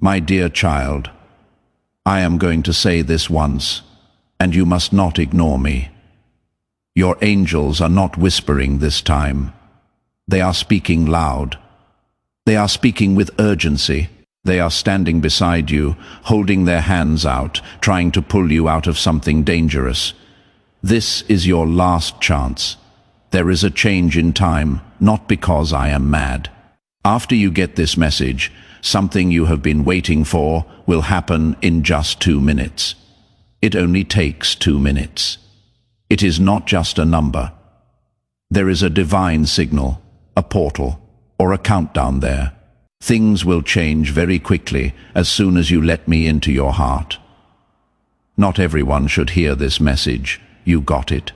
My dear child, I am going to say this once, and you must not ignore me. Your angels are not whispering this time. They are speaking loud. They are speaking with urgency. They are standing beside you, holding their hands out, trying to pull you out of something dangerous. This is your last chance. There is a change in time, not because I am mad. After you get this message, something you have been waiting for will happen in just 2 minutes. It only takes 2 minutes. It is not just a number. There is a divine signal, a portal, or a countdown there. Things will change very quickly as soon as you let me into your heart. Not everyone should hear this message. You got it.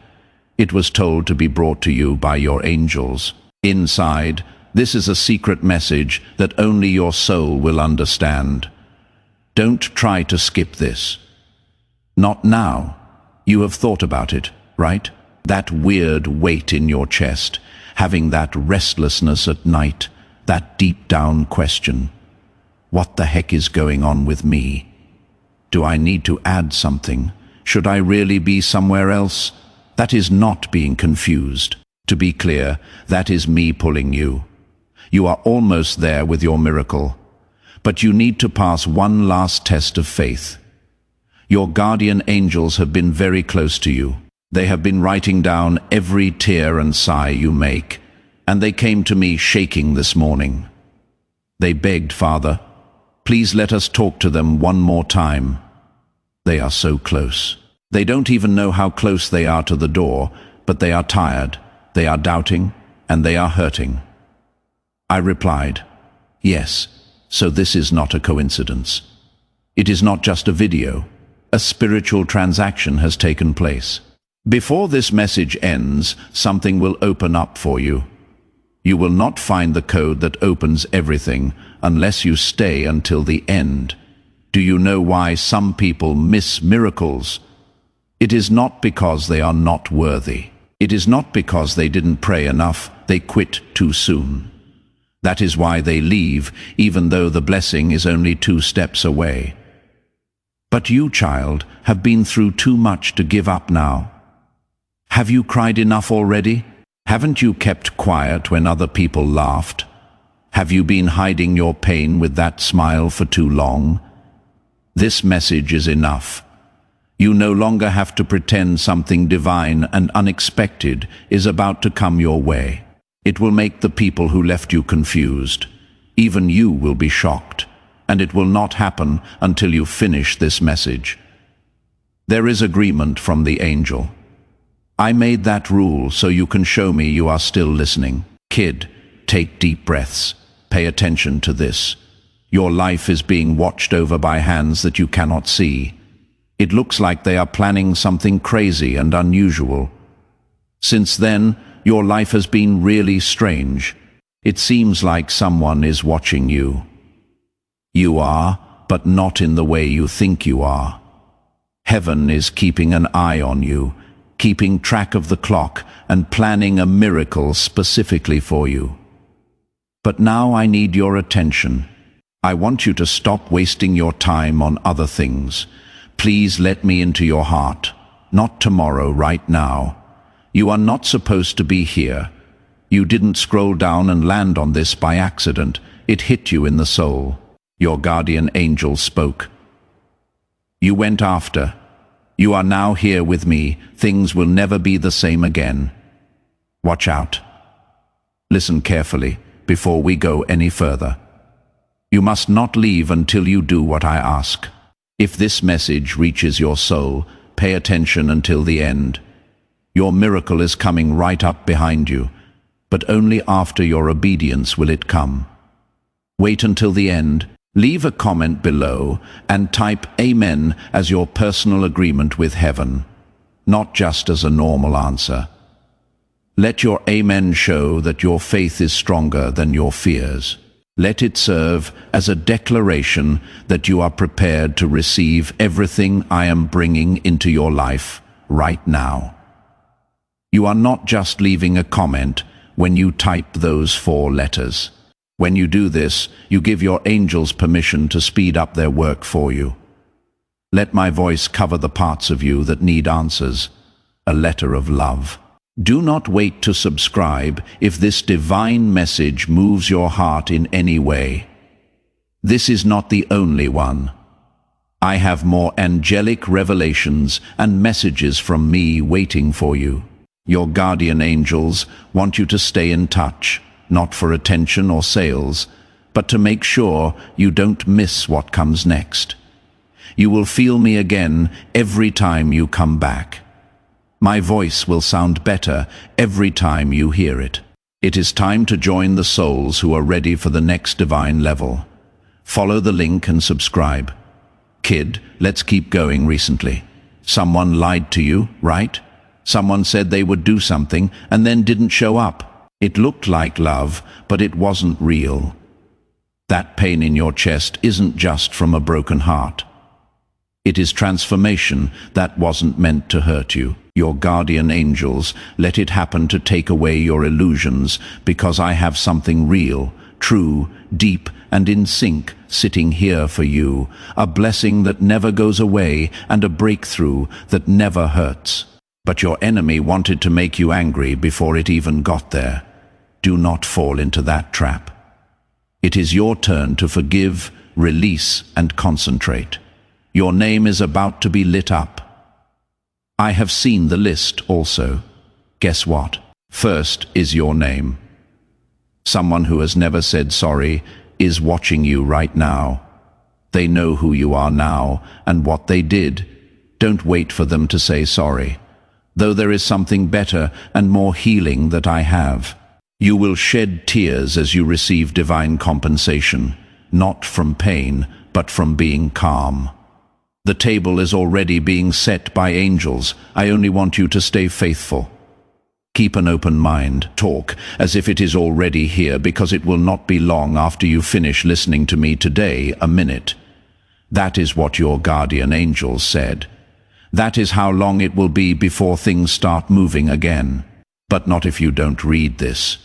It was told to be brought to you by your angels. Inside, this is a secret message that only your soul will understand. Don't try to skip this. Not now. You have thought about it, right? That weird weight in your chest, having that restlessness at night, that deep down question. What the heck is going on with me? Do I need to add something? Should I really be somewhere else? That is not being confused. To be clear, that is me pulling you. You are almost there with your miracle. But you need to pass one last test of faith. Your guardian angels have been very close to you. They have been writing down every tear and sigh you make. And they came to me shaking this morning. They begged, Father, please let us talk to them one more time. They are so close. They don't even know how close they are to the door, but they are tired, they are doubting, and they are hurting. I replied, yes, so this is not a coincidence. It is not just a video. A spiritual transaction has taken place. Before this message ends, something will open up for you. You will not find the code that opens everything unless you stay until the end. Do you know why some people miss miracles? It is not because they are not worthy. It is not because they didn't pray enough, they quit too soon. That is why they leave, even though the blessing is only 2 steps away. But you, child, have been through too much to give up now. Have you cried enough already? Haven't you kept quiet when other people laughed? Have you been hiding your pain with that smile for too long? This message is enough. You no longer have to pretend something divine and unexpected is about to come your way. It will make the people who left you confused. Even you will be shocked, and it will not happen until you finish this message. There is agreement from the angel. I made that rule so you can show me you are still listening. Kid, take deep breaths. Pay attention to this. Your life is being watched over by hands that you cannot see. It looks like they are planning something crazy and unusual. Since then, your life has been really strange. It seems like someone is watching you. You are, but not in the way you think you are. Heaven is keeping an eye on you, keeping track of the clock and planning a miracle specifically for you. But now I need your attention. I want you to stop wasting your time on other things. Please let me into your heart. Not tomorrow, right now. You are not supposed to be here. You didn't scroll down and land on this by accident. It hit you in the soul. Your guardian angel spoke. You went after. You are now here with me. Things will never be the same again. Watch out. Listen carefully before we go any further. You must not leave until you do what I ask. If this message reaches your soul, pay attention until the end. Your miracle is coming right up behind you, but only after your obedience will it come. Wait until the end. Leave a comment below and type Amen as your personal agreement with heaven, not just as a normal answer. Let your Amen show that your faith is stronger than your fears. Let it serve as a declaration that you are prepared to receive everything I am bringing into your life right now. You are not just leaving a comment when you type those 4 letters. When you do this, you give your angels permission to speed up their work for you. Let my voice cover the parts of you that need answers, a letter of love. Do not wait to subscribe if this divine message moves your heart in any way. This is not the only one. I have more angelic revelations and messages from me waiting for you. Your guardian angels want you to stay in touch, not for attention or sales, but to make sure you don't miss what comes next. You will feel me again every time you come back. My voice will sound better every time you hear it. It is time to join the souls who are ready for the next divine level. Follow the link and subscribe. Kid, let's keep going. Recently, someone lied to you, right? Someone said they would do something and then didn't show up. It looked like love, but it wasn't real. That pain in your chest isn't just from a broken heart. It is transformation that wasn't meant to hurt you. Your guardian angels let it happen to take away your illusions, because I have something real, true, deep, and in sync sitting here for you, a blessing that never goes away and a breakthrough that never hurts. But your enemy wanted to make you angry before it even got there. Do not fall into that trap. It is your turn to forgive, release, and concentrate. Your name is about to be lit up. I have seen the list also. Guess what? First is your name. Someone who has never said sorry is watching you right now. They know who you are now and what they did. Don't wait for them to say sorry. Though there is something better and more healing that I have. You will shed tears as you receive divine compensation, not from pain, but from being calm. The table is already being set by angels. I only want you to stay faithful. Keep an open mind. Talk as if it is already here, because it will not be long after you finish listening to me today, a minute. That is what your guardian angels said. That is how long it will be before things start moving again. But not if you don't read this.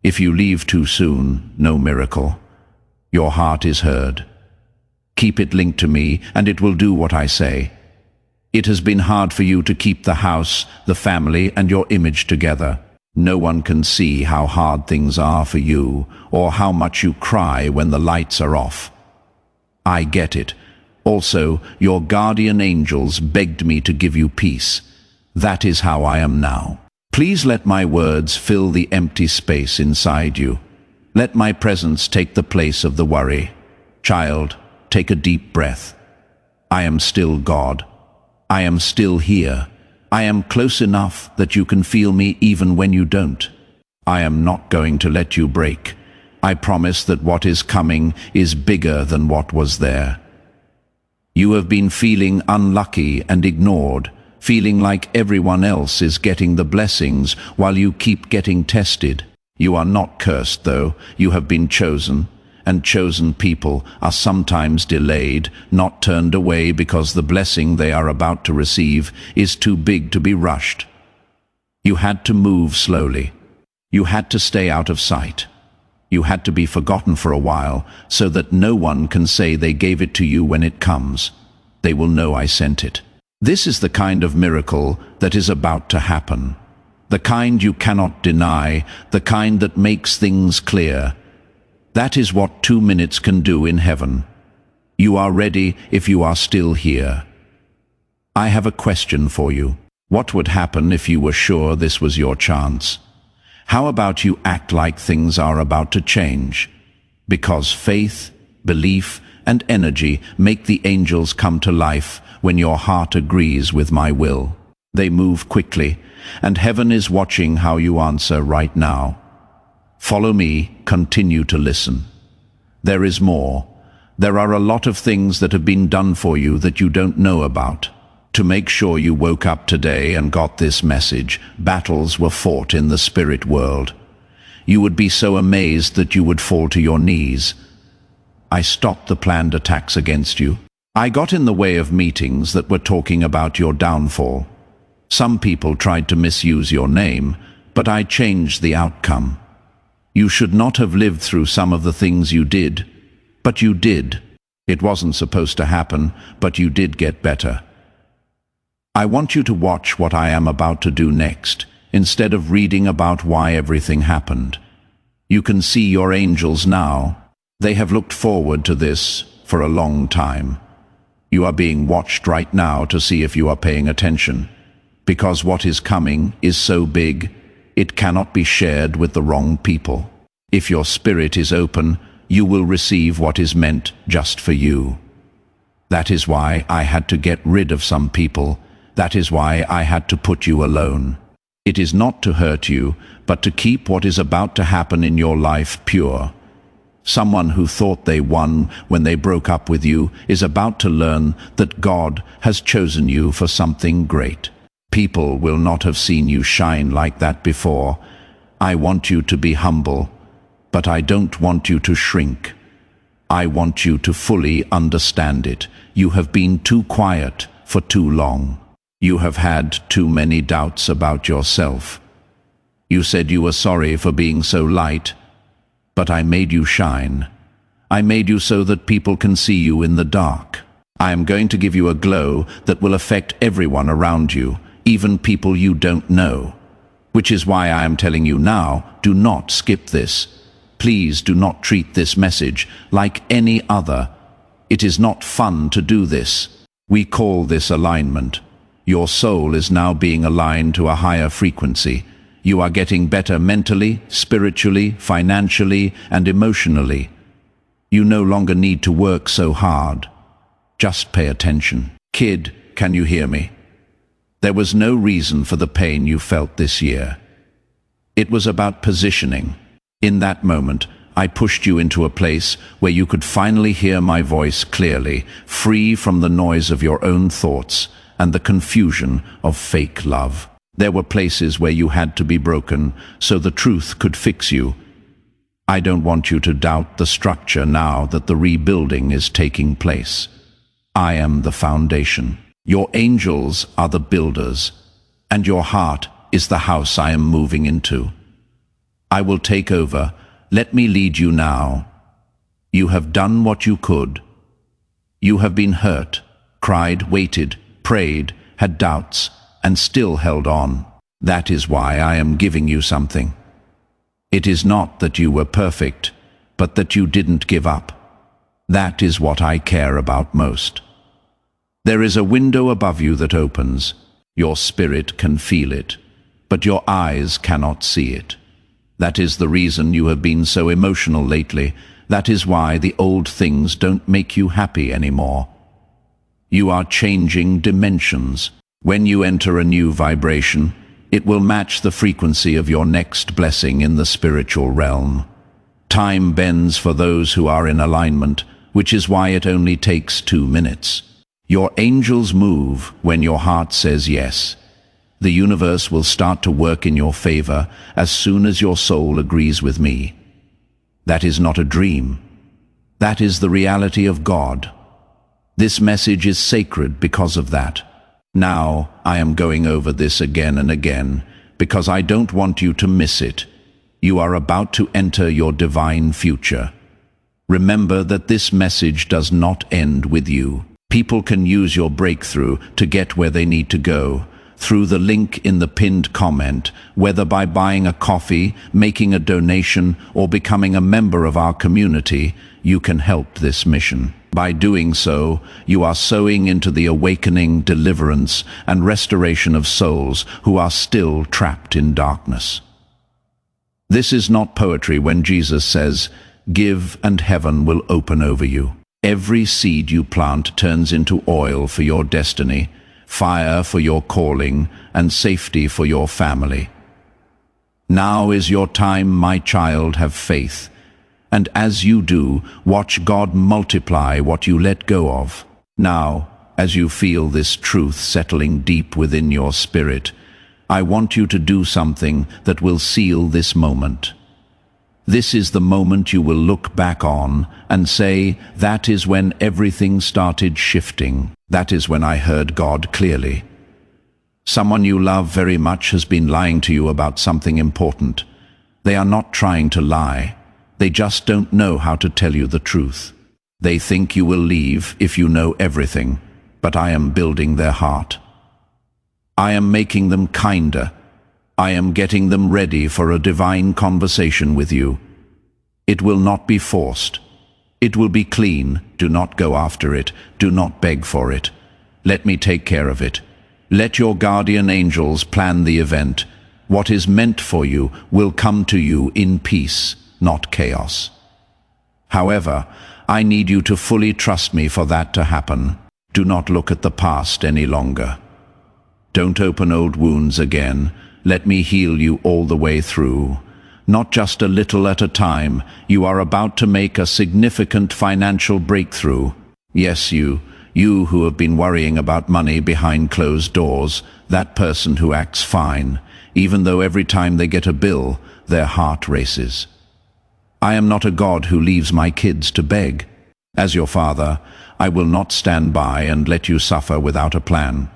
If you leave too soon, no miracle. Your heart is heard. Keep it linked to me, and it will do what I say. It has been hard for you to keep the house, the family, and your image together. No one can see how hard things are for you, or how much you cry when the lights are off. I get it. Also, your guardian angels begged me to give you peace. That is how I am now. Please let my words fill the empty space inside you. Let my presence take the place of the worry. Child, take a deep breath. I am still God. I am still here. I am close enough that you can feel me even when you don't. I am not going to let you break. I promise that what is coming is bigger than what was there. You have been feeling unlucky and ignored, feeling like everyone else is getting the blessings while you keep getting tested. You are not cursed, though. You have been chosen. And chosen people are sometimes delayed, not turned away, because the blessing they are about to receive is too big to be rushed. You had to move slowly. You had to stay out of sight. You had to be forgotten for a while, so that no one can say they gave it to you when it comes. They will know I sent it. This is the kind of miracle that is about to happen. The kind you cannot deny, the kind that makes things clear. That is what 2 minutes can do in heaven. You are ready if you are still here. I have a question for you. What would happen if you were sure this was your chance? How about you act like things are about to change? Because faith, belief, and energy make the angels come to life when your heart agrees with my will. They move quickly, and heaven is watching how you answer right now. Follow me, continue to listen. There is more. There are a lot of things that have been done for you that you don't know about. To make sure you woke up today and got this message, battles were fought in the spirit world. You would be so amazed that you would fall to your knees. I stopped the planned attacks against you. I got in the way of meetings that were talking about your downfall. Some people tried to misuse your name, but I changed the outcome. You should not have lived through some of the things you did, but you did. It wasn't supposed to happen, but you did get better. I want you to watch what I am about to do next, instead of reading about why everything happened. You can see your angels now. They have looked forward to this for a long time. You are being watched right now to see if you are paying attention, because what is coming is so big, it cannot be shared with the wrong people. If your spirit is open, you will receive what is meant just for you. That is why I had to get rid of some people. That is why I had to put you alone. It is not to hurt you, but to keep what is about to happen in your life pure. Someone who thought they won when they broke up with you is about to learn that God has chosen you for something great. People will not have seen you shine like that before. I want you to be humble, but I don't want you to shrink. I want you to fully understand it. You have been too quiet for too long. You have had too many doubts about yourself. You said you were sorry for being so light, but I made you shine. I made you so that people can see you in the dark. I am going to give you a glow that will affect everyone around you, even people you don't know. Which is why I am telling you now, do not skip this. Please do not treat this message like any other. It is not fun to do this. We call this alignment. Your soul is now being aligned to a higher frequency. You are getting better mentally, spiritually, financially, and emotionally. You no longer need to work so hard. Just pay attention. Kid, can you hear me? There was no reason for the pain you felt this year. It was about positioning. In that moment, I pushed you into a place where you could finally hear my voice clearly, free from the noise of your own thoughts and the confusion of fake love. There were places where you had to be broken so the truth could fix you. I don't want you to doubt the structure now that the rebuilding is taking place. I am the foundation. Your angels are the builders, and your heart is the house I am moving into. I will take over. Let me lead you now. You have done what you could. You have been hurt, cried, waited, prayed, had doubts, and still held on. That is why I am giving you something. It is not that you were perfect, but that you didn't give up. That is what I care about most. There is a window above you that opens. Your spirit can feel it, but your eyes cannot see it. That is the reason you have been so emotional lately. That is why the old things don't make you happy anymore. You are changing dimensions. When you enter a new vibration, it will match the frequency of your next blessing in the spiritual realm. Time bends for those who are in alignment, which is why it only takes 2 minutes. Your angels move when your heart says yes. The universe will start to work in your favor as soon as your soul agrees with me. That is not a dream. That is the reality of God. This message is sacred because of that. Now, I am going over this again and again, because I don't want you to miss it. You are about to enter your divine future. Remember that this message does not end with you. People can use your breakthrough to get where they need to go, through the link in the pinned comment, whether by buying a coffee, making a donation, or becoming a member of our community. You can help this mission. By doing so, you are sowing into the awakening, deliverance, and restoration of souls who are still trapped in darkness. This is not poetry when Jesus says, "Give and heaven will open over you." Every seed you plant turns into oil for your destiny, fire for your calling, and safety for your family. Now is your time, my child. Have faith. And as you do, watch God multiply what you let go of. Now, as you feel this truth settling deep within your spirit, I want you to do something that will seal this moment. This is the moment you will look back on and say, that is when everything started shifting. That is when I heard God clearly. Someone you love very much has been lying to you about something important. They are not trying to lie. They just don't know how to tell you the truth. They think you will leave if you know everything, but I am building their heart. I am making them kinder. I am getting them ready for a divine conversation with you. It will not be forced. It will be clean. Do not go after it. Do not beg for it. Let me take care of it. Let your guardian angels plan the event. What is meant for you will come to you in peace, not chaos. However, I need you to fully trust me for that to happen. Do not look at the past any longer. Don't open old wounds again. Let me heal you all the way through. Not just a little at a time. You are about to make a significant financial breakthrough. Yes, you who have been worrying about money behind closed doors, that person who acts fine, even though every time they get a bill, their heart races. I am not a God who leaves my kids to beg. As your father, I will not stand by and let you suffer without a plan.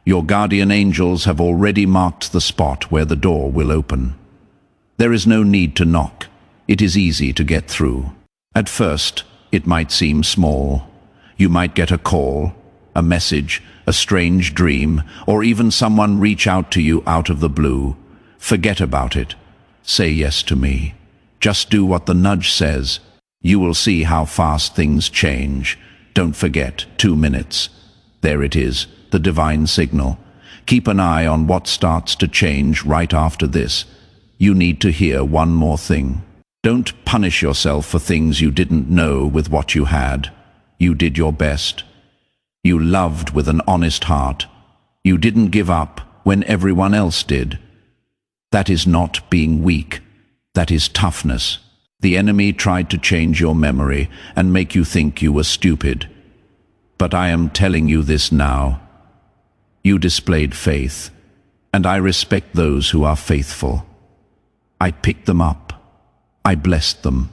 Your guardian angels have already marked the spot where the door will open. There is no need to knock. It is easy to get through. At first, it might seem small. You might get a call, a message, a strange dream, or even someone reach out to you out of the blue. Forget about it. Say yes to me. Just do what the nudge says. You will see how fast things change. Don't forget, 2 minutes. There it is, the divine signal. Keep an eye on what starts to change right after this. You need to hear one more thing. Don't punish yourself for things you didn't know with what you had. You did your best. You loved with an honest heart. You didn't give up when everyone else did. That is not being weak. That is toughness. The enemy tried to change your memory and make you think you were stupid. But I am telling you this now. You displayed faith, and I respect those who are faithful. I picked them up. I blessed them.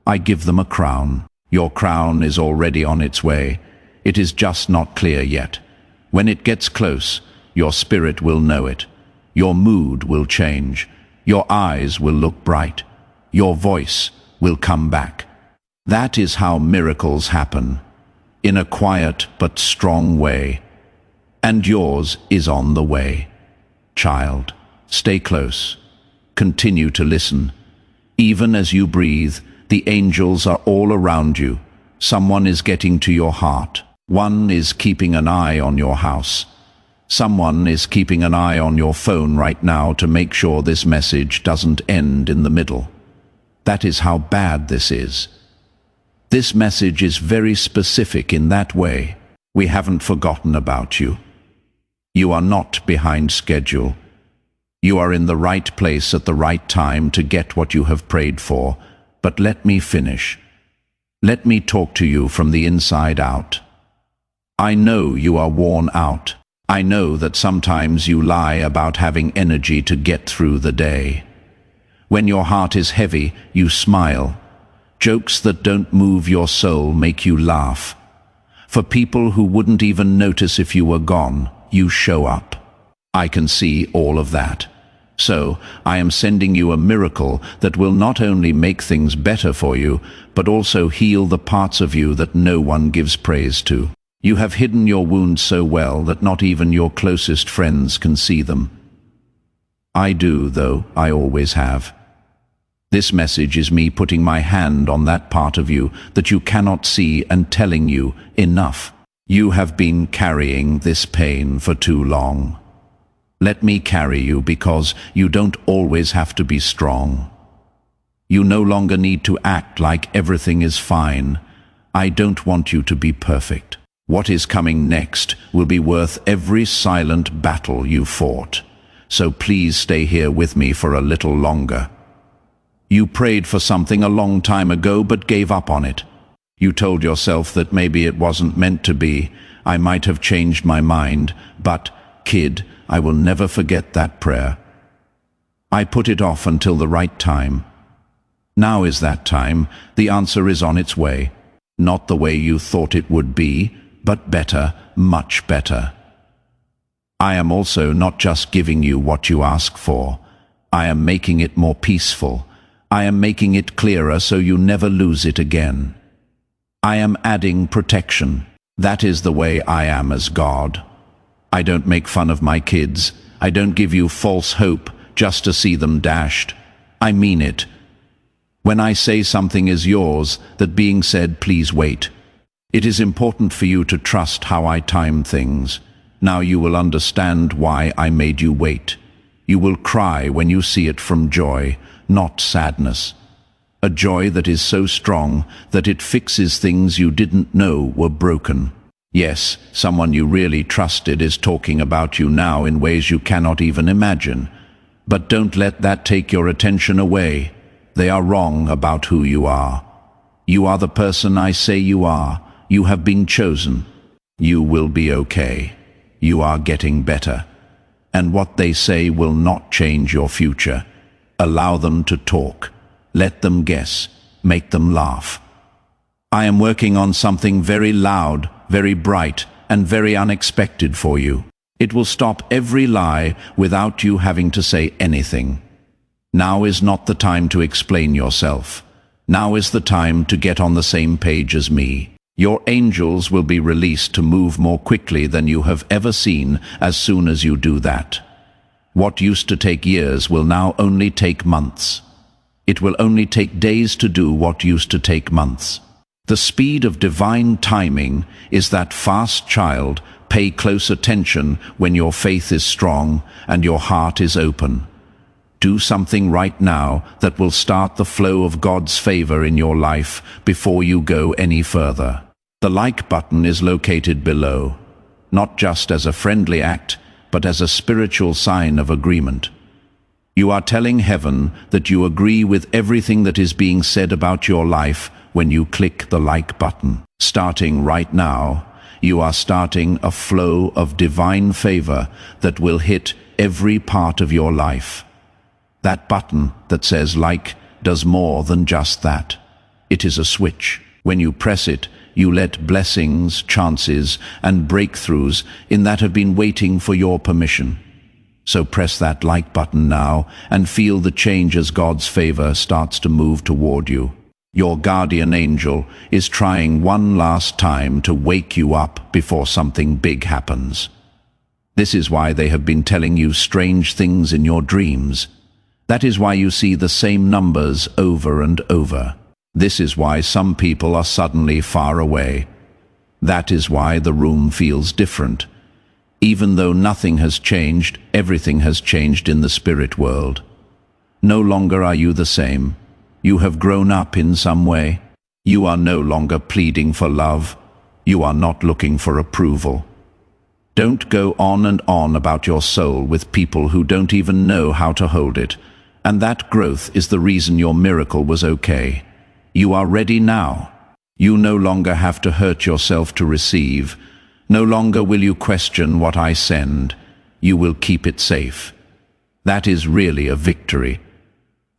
I give them a crown. Your crown is already on its way. It is just not clear yet. When it gets close, your spirit will know it. Your mood will change. Your eyes will look bright. Your voice will come back. That is how miracles happen, in a quiet but strong way. And yours is on the way. Child, stay close. Continue to listen. Even as you breathe, the angels are all around you. Someone is getting to your heart. One is keeping an eye on your house. Someone is keeping an eye on your phone right now to make sure this message doesn't end in the middle. That is how bad this is. This message is very specific in that way. We haven't forgotten about you. You are not behind schedule. You are in the right place at the right time to get what you have prayed for. But let me finish. Let me talk to you from the inside out. I know you are worn out. I know that sometimes you lie about having energy to get through the day. When your heart is heavy, you smile. Jokes that don't move your soul make you laugh. For people who wouldn't even notice if you were gone, you show up. I can see all of that. So, I am sending you a miracle that will not only make things better for you, but also heal the parts of you that no one gives praise to. You have hidden your wounds so well that not even your closest friends can see them. I do, though, I always have. This message is me putting my hand on that part of you that you cannot see and telling you, enough. You have been carrying this pain for too long. Let me carry you because you don't always have to be strong. You no longer need to act like everything is fine. I don't want you to be perfect. What is coming next will be worth every silent battle you fought. So please stay here with me for a little longer. You prayed for something a long time ago but gave up on it. You told yourself that maybe it wasn't meant to be. I might have changed my mind, but, kid, I will never forget that prayer. I put it off until the right time. Now is that time. The answer is on its way. Not the way you thought it would be, but better, much better. I am also not just giving you what you ask for. I am making it more peaceful. I am making it clearer so you never lose it again. I am adding protection. That is the way I am as God. I don't make fun of my kids. I don't give you false hope just to see them dashed. I mean it. When I say something is yours, that being said, please wait. It is important for you to trust how I time things. Now you will understand why I made you wait. You will cry when you see it from joy, not sadness. A joy that is so strong that it fixes things you didn't know were broken. Yes, someone you really trusted is talking about you now in ways you cannot even imagine. But don't let that take your attention away. They are wrong about who you are. You are the person I say you are. You have been chosen. You will be okay. You are getting better. And what they say will not change your future. Allow them to talk. Let them guess. Make them laugh. I am working on something very loud, very bright, and very unexpected for you. It will stop every lie without you having to say anything. Now is not the time to explain yourself. Now is the time to get on the same page as me. Your angels will be released to move more quickly than you have ever seen as soon as you do that. What used to take years will now only take months. It will only take days to do what used to take months. The speed of divine timing is that fast, child. Pay close attention when your faith is strong and your heart is open. Do something right now that will start the flow of God's favor in your life before you go any further. The like button is located below, not just as a friendly act, but as a spiritual sign of agreement. You are telling heaven that you agree with everything that is being said about your life when you click the like button. Starting right now, you are starting a flow of divine favor that will hit every part of your life. That button that says like does more than just that. It is a switch. When you press it, you let blessings, chances, and breakthroughs in that have been waiting for your permission. So press that like button now and feel the change as God's favor starts to move toward you. Your guardian angel is trying one last time to wake you up before something big happens. This is why they have been telling you strange things in your dreams. That is why you see the same numbers over and over. This is why some people are suddenly far away. That is why the room feels different. Even though nothing has changed, everything has changed in the spirit world. No longer are you the same. You have grown up in some way. You are no longer pleading for love. You are not looking for approval. Don't go on and on about your soul with people who don't even know how to hold it. And that growth is the reason your miracle was okay. You are ready now. You no longer have to hurt yourself to receive. No longer will you question what I send. You will keep it safe. That is really a victory.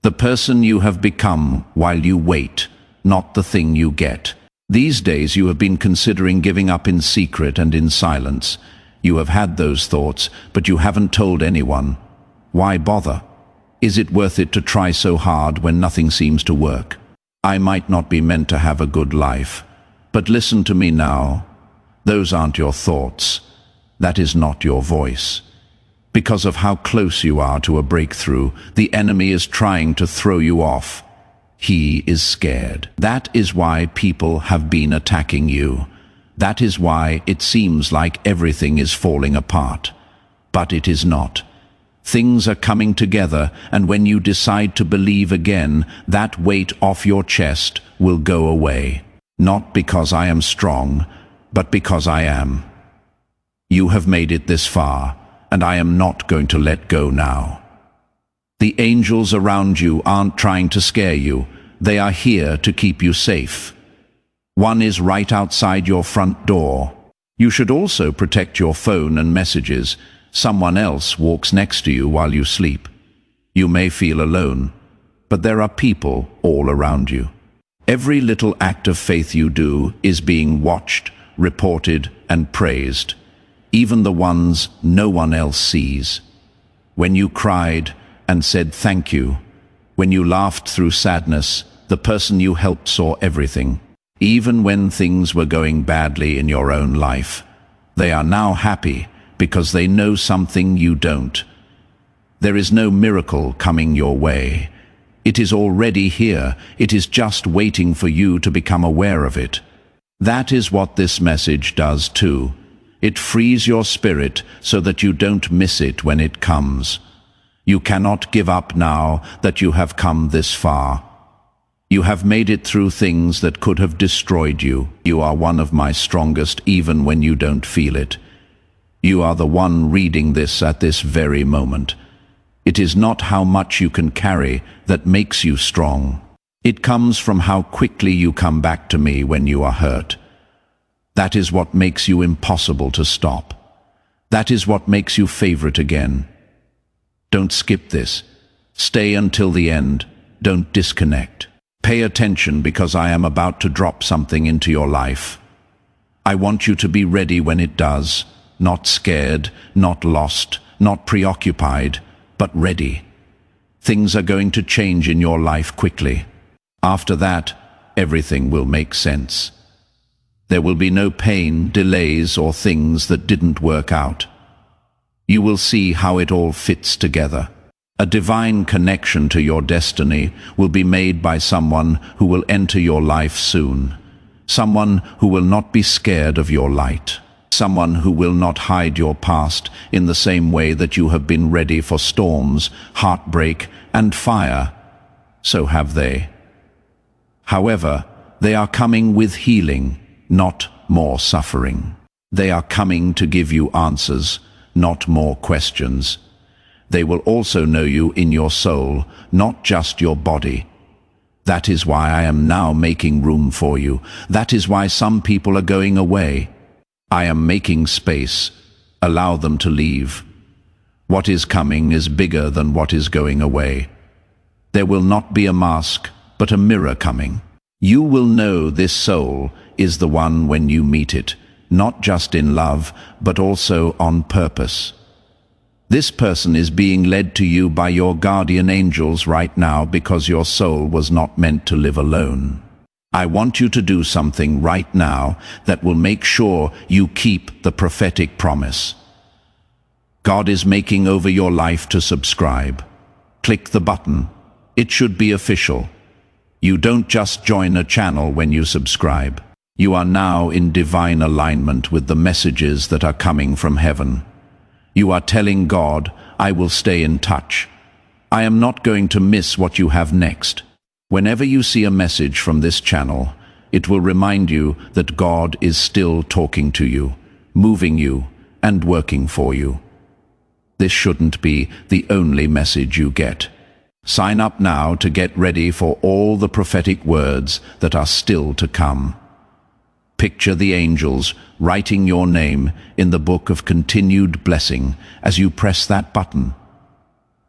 The person you have become while you wait, not the thing you get. These days you have been considering giving up in secret and in silence. You have had those thoughts, but you haven't told anyone. Why bother? Is it worth it to try so hard when nothing seems to work? I might not be meant to have a good life, but listen to me now. Those aren't your thoughts. That is not your voice. Because of how close you are to a breakthrough, the enemy is trying to throw you off. He is scared. That is why people have been attacking you. That is why it seems like everything is falling apart. But it is not. Things are coming together, and when you decide to believe again, that weight off your chest will go away. Not because I am strong, but because I am. You have made it this far, and I am not going to let go now. The angels around you aren't trying to scare you. They are here to keep you safe. One is right outside your front door. You should also protect your phone and messages. Someone else walks next to you while you sleep. You may feel alone, but there are people all around you. Every little act of faith you do is being watched, reported, and praised, even the ones no one else sees. When you cried and said thank you. When you laughed through sadness, the person you helped saw everything. Even when things were going badly in your own life, they are now happy because they know something you don't. There is no miracle coming your way. It is already here. It is just waiting for you to become aware of it. That is what this message does too. It frees your spirit so that you don't miss it when it comes. You cannot give up now that you have come this far. You have made it through things that could have destroyed you. You are one of my strongest even when you don't feel it. You are the one reading this at this very moment. It is not how much you can carry that makes you strong. It comes from how quickly you come back to me when you are hurt. That is what makes you impossible to stop. That is what makes you favorite again. Don't skip this. Stay until the end. Don't disconnect. Pay attention because I am about to drop something into your life. I want you to be ready when it does, not scared, not lost, not preoccupied, but ready. Things are going to change in your life quickly. After that, everything will make sense. There will be no pain, delays, or things that didn't work out. You will see how it all fits together. A divine connection to your destiny will be made by someone who will enter your life soon. Someone who will not be scared of your light. Someone who will not hide your past in the same way that you have been ready for storms, heartbreak, and fire. So have they. However, they are coming with healing, not more suffering. They are coming to give you answers, not more questions. They will also know you in your soul, not just your body. That is why I am now making room for you. That is why some people are going away. I am making space. Allow them to leave. What is coming is bigger than what is going away. There will not be a mask, but a mirror coming. You will know this soul is the one when you meet it, not just in love, but also on purpose. This person is being led to you by your guardian angels right now because your soul was not meant to live alone. I want you to do something right now that will make sure you keep the prophetic promise. God is making over your life to subscribe. Click the button. It should be official. You don't just join a channel when you subscribe. You are now in divine alignment with the messages that are coming from heaven. You are telling God, I will stay in touch. I am not going to miss what you have next. Whenever you see a message from this channel, it will remind you that God is still talking to you, moving you, and working for you. This shouldn't be the only message you get. Sign up now to get ready for all the prophetic words that are still to come. Picture the angels writing your name in the book of continued blessing as you press that button.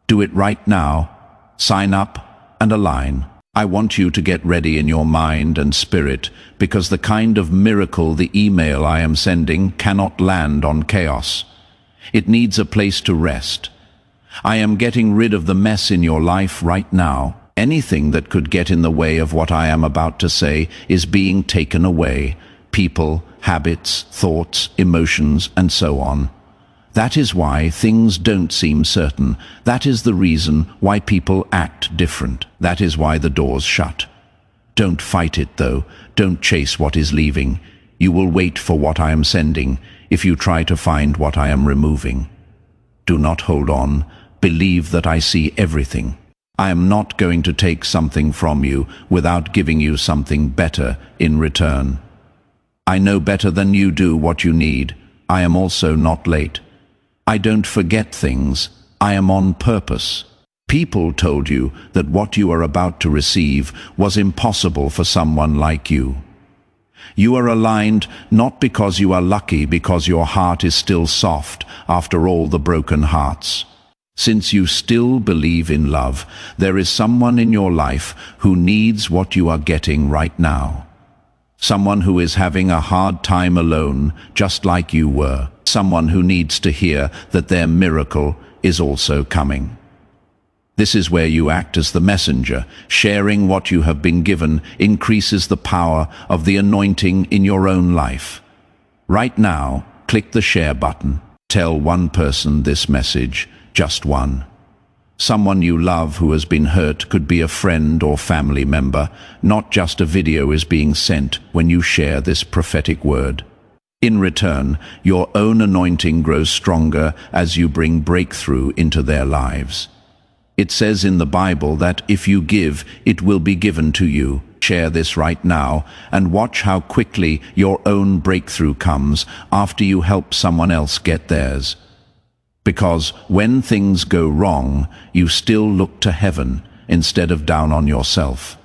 Do it right now. Sign up and align. I want you to get ready in your mind and spirit because the kind of miracle the email I am sending cannot land on chaos. It needs a place to rest. I am getting rid of the mess in your life right now. Anything that could get in the way of what I am about to say is being taken away. People, habits, thoughts, emotions, and so on. That is why things don't seem certain. That is the reason why people act different. That is why the doors shut. Don't fight it though. Don't chase what is leaving. You will wait for what I am sending if you try to find what I am removing. Do not hold on. Believe that I see everything. I am not going to take something from you without giving you something better in return. I know better than you do what you need. I am also not late. I don't forget things. I am on purpose. People told you that what you are about to receive was impossible for someone like you. You are aligned not because you are lucky, because your heart is still soft after all the broken hearts. Since you still believe in love, there is someone in your life who needs what you are getting right now. Someone who is having a hard time alone, just like you were. Someone who needs to hear that their miracle is also coming. This is where you act as the messenger. Sharing what you have been given increases the power of the anointing in your own life. Right now, click the share button. Tell one person this message, just one. Someone you love who has been hurt, could be a friend or family member. Not just a video is being sent when you share this prophetic word. In return, your own anointing grows stronger as you bring breakthrough into their lives. It says in the Bible that if you give, it will be given to you. Share this right now and watch how quickly your own breakthrough comes after you help someone else get theirs. Because when things go wrong, you still look to heaven instead of down on yourself.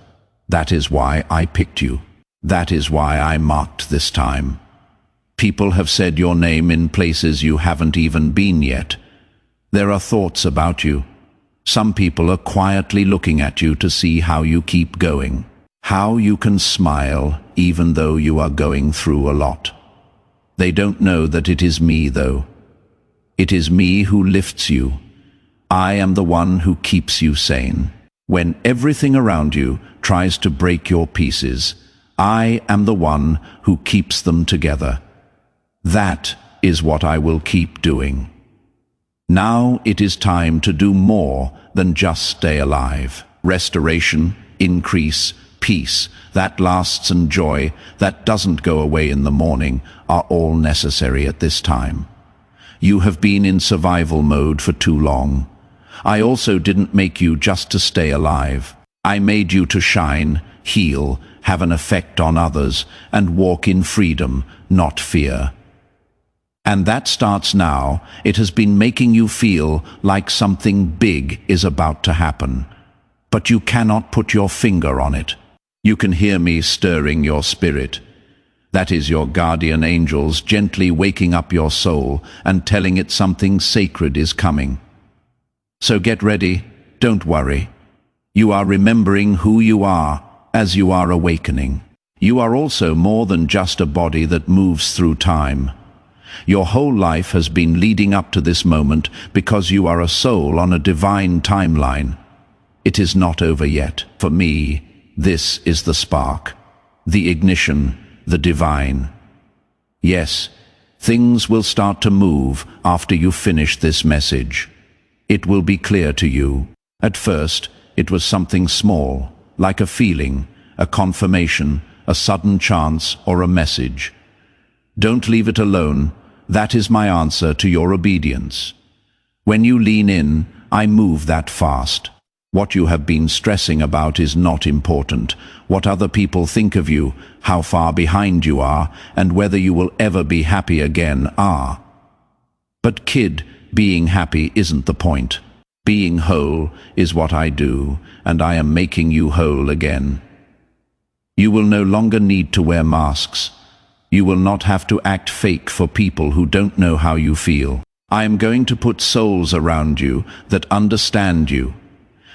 That is why I picked you. That is why I marked this time. People have said your name in places you haven't even been yet. There are thoughts about you. Some people are quietly looking at you to see how you keep going, how you can smile even though you are going through a lot. They don't know that it is me, though. It is me who lifts you. I am the one who keeps you sane. When everything around you tries to break your pieces, I am the one who keeps them together. That is what I will keep doing. Now it is time to do more than just stay alive. Restoration, increase, peace that lasts, and joy that doesn't go away in the morning are all necessary at this time. You have been in survival mode for too long. I also didn't make you just to stay alive. I made you to shine, heal, have an effect on others, and walk in freedom, not fear. And that starts now. It has been making you feel like something big is about to happen. But you cannot put your finger on it. You can hear me stirring your spirit. That is your guardian angels gently waking up your soul and telling it something sacred is coming. So get ready, don't worry. You are remembering who you are as you are awakening. You are also more than just a body that moves through time. Your whole life has been leading up to this moment because you are a soul on a divine timeline. It is not over yet. For me, this is the spark, the ignition, the divine. Yes, things will start to move after you finish this message. It will be clear to you. At first, it was something small, like a feeling, a confirmation, a sudden chance, or a message. Don't leave it alone. That is my answer to your obedience. When you lean in, I move that fast. What you have been stressing about is not important. What other people think of you, how far behind you are, and whether you will ever be happy again are. But kid, being happy isn't the point. Being whole is what I do, and I am making you whole again. You will no longer need to wear masks. You will not have to act fake for people who don't know how you feel. I am going to put souls around you that understand you,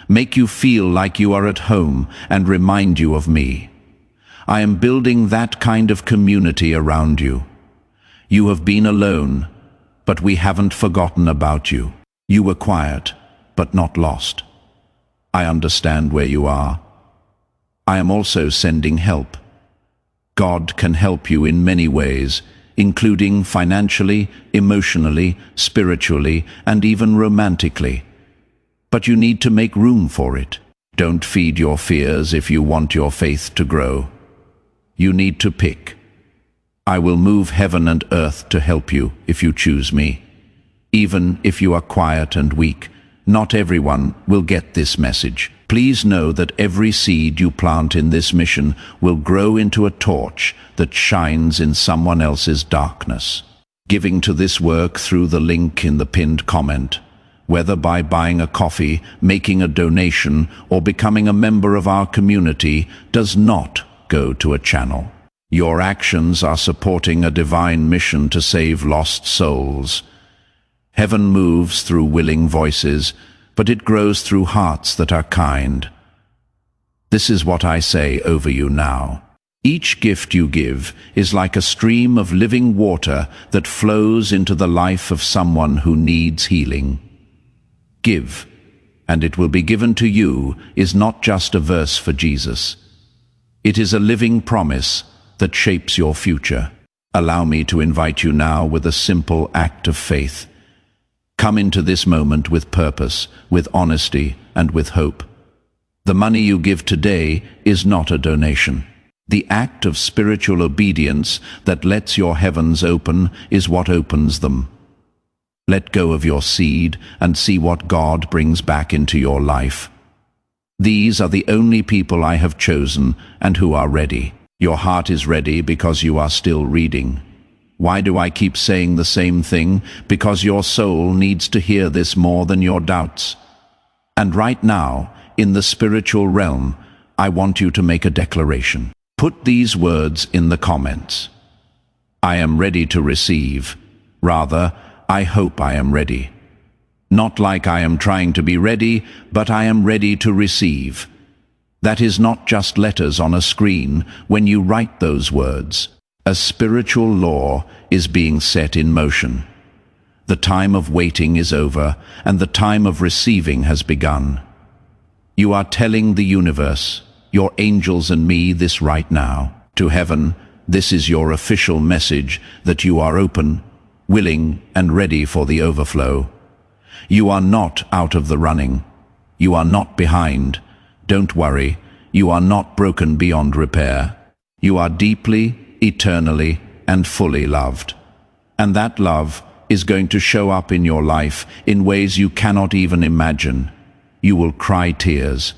make you feel like you are at home, and remind you of me. I am building that kind of community around you. You have been alone, but we haven't forgotten about you. You were quiet, but not lost. I understand where you are. I am also sending help. God can help you in many ways, including financially, emotionally, spiritually, and even romantically. But you need to make room for it. Don't feed your fears if you want your faith to grow. You need to pick. I will move heaven and earth to help you if you choose me. Even if you are quiet and weak, not everyone will get this message. Please know that every seed you plant in this mission will grow into a torch that shines in someone else's darkness. Giving to this work through the link in the pinned comment, whether by buying a coffee, making a donation, or becoming a member of our community, does not go to a channel. Your actions are supporting a divine mission to save lost souls. Heaven moves through willing voices, but it grows through hearts that are kind. This is what I say over you now. Each gift you give is like a stream of living water that flows into the life of someone who needs healing. Give, and it will be given to you is not just a verse for Jesus. It is a living promise that shapes your future. Allow me to invite you now with a simple act of faith. Come into this moment with purpose, with honesty, and with hope. The money you give today is not a donation. The act of spiritual obedience that lets your heavens open is what opens them. Let go of your seed and see what God brings back into your life. These are the only people I have chosen and who are ready. Your heart is ready because you are still reading. Why do I keep saying the same thing? Because your soul needs to hear this more than your doubts. And right now, in the spiritual realm, I want you to make a declaration. Put these words in the comments. I am ready to receive. Rather, I hope I am ready. Not like I am trying to be ready, but I am ready to receive. That is not just letters on a screen when you write those words. A spiritual law is being set in motion. The time of waiting is over, and the time of receiving has begun. You are telling the universe, your angels and me, this right now. To heaven, this is your official message that you are open, willing, and ready for the overflow. You are not out of the running. You are not behind. Don't worry, you are not broken beyond repair. You are deeply, eternally, and fully loved. And that love is going to show up in your life in ways you cannot even imagine. You will cry tears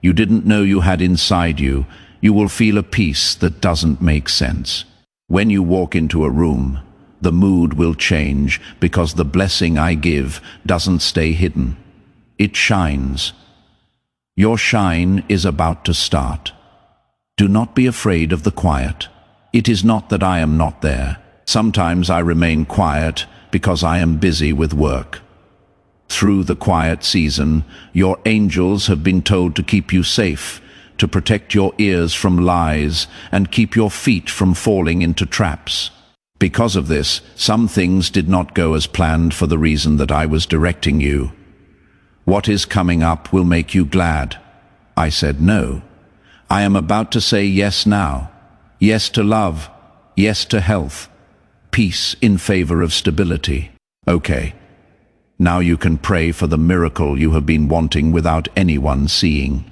you didn't know you had inside you. You will feel a peace that doesn't make sense. When you walk into a room, the mood will change because the blessing I give doesn't stay hidden. It shines. Your shine is about to start. Do not be afraid of the quiet. It is not that I am not there. Sometimes I remain quiet because I am busy with work. Through the quiet season, your angels have been told to keep you safe, to protect your ears from lies, and keep your feet from falling into traps. Because of this, some things did not go as planned for the reason that I was directing you. What is coming up will make you glad. I said no. I am about to say yes now. Yes to love. Yes to health. Peace in favor of stability. Okay. Now you can pray for the miracle you have been wanting without anyone seeing.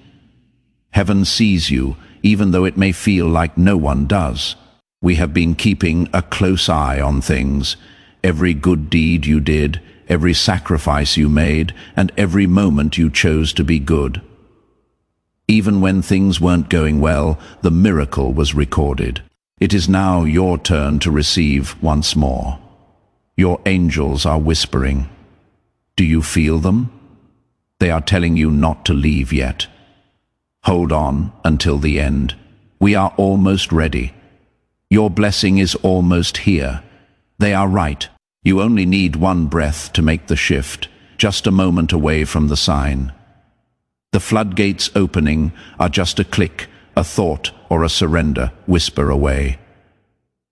Heaven sees you, even though it may feel like no one does. We have been keeping a close eye on things. Every good deed you did, every sacrifice you made, and every moment you chose to be good. Even when things weren't going well, the miracle was recorded. It is now your turn to receive once more. Your angels are whispering. Do you feel them? They are telling you not to leave yet. Hold on until the end. We are almost ready. Your blessing is almost here. They are right. You only need one breath to make the shift, just a moment away from the sign. The floodgates opening are just a click, a thought, or a surrender whisper away.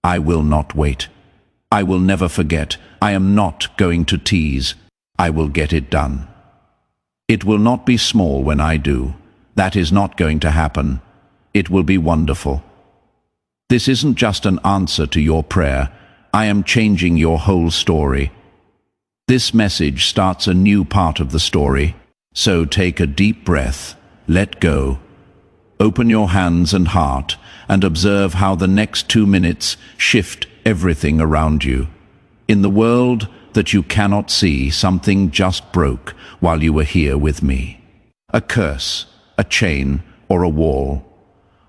I will not wait. I will never forget. I am not going to tease. I will get it done. It will not be small when I do. That is not going to happen. It will be wonderful. This isn't just an answer to your prayer. I am changing your whole story. This message starts a new part of the story. So take a deep breath, let go. Open your hands and heart and observe how the next 2 minutes shift everything around you. In the world that you cannot see, something just broke while you were here with me. A curse, a chain, or a wall.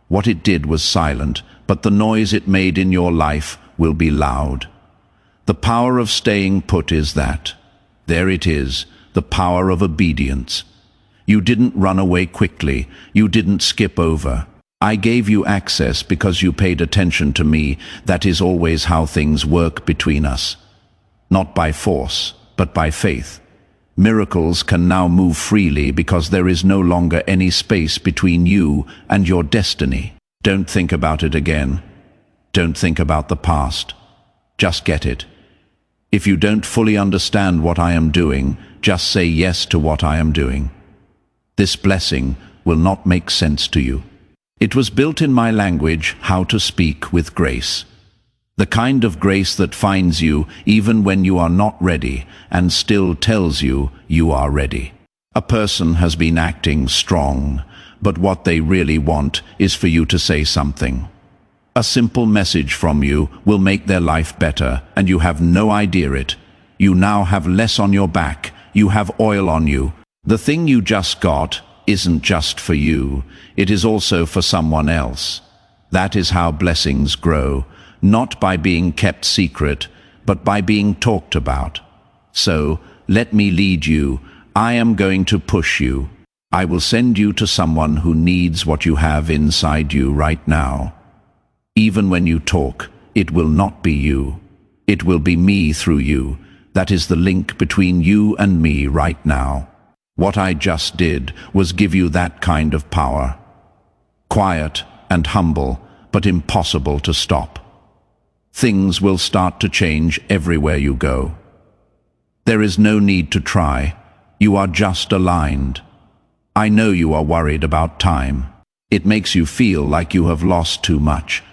What it did was silent, but the noise it made in your life will be loud. The power of staying put is that. There it is, the power of obedience. You didn't run away quickly. You didn't skip over. I gave you access because you paid attention to me. That is always how things work between us. Not by force, but by faith. Miracles can now move freely because there is no longer any space between you and your destiny. Don't think about it again. Don't think about the past. Just get it. If you don't fully understand what I am doing, just say yes to what I am doing. This blessing will not make sense to you. It was built in my language how to speak with grace. The kind of grace that finds you even when you are not ready and still tells you you are ready. A person has been acting strong, but what they really want is for you to say something. A simple message from you will make their life better, and you have no idea it. You now have less on your back. You have oil on you. The thing you just got isn't just for you. It is also for someone else. That is how blessings grow, not by being kept secret, but by being talked about. So, let me lead you. I am going to push you. I will send you to someone who needs what you have inside you right now. Even when you talk, it will not be you. It will be me through you. That is the link between you and me right now. What I just did was give you that kind of power. Quiet and humble, but impossible to stop. Things will start to change everywhere you go. There is no need to try. You are just aligned. I know you are worried about time. It makes you feel like you have lost too much.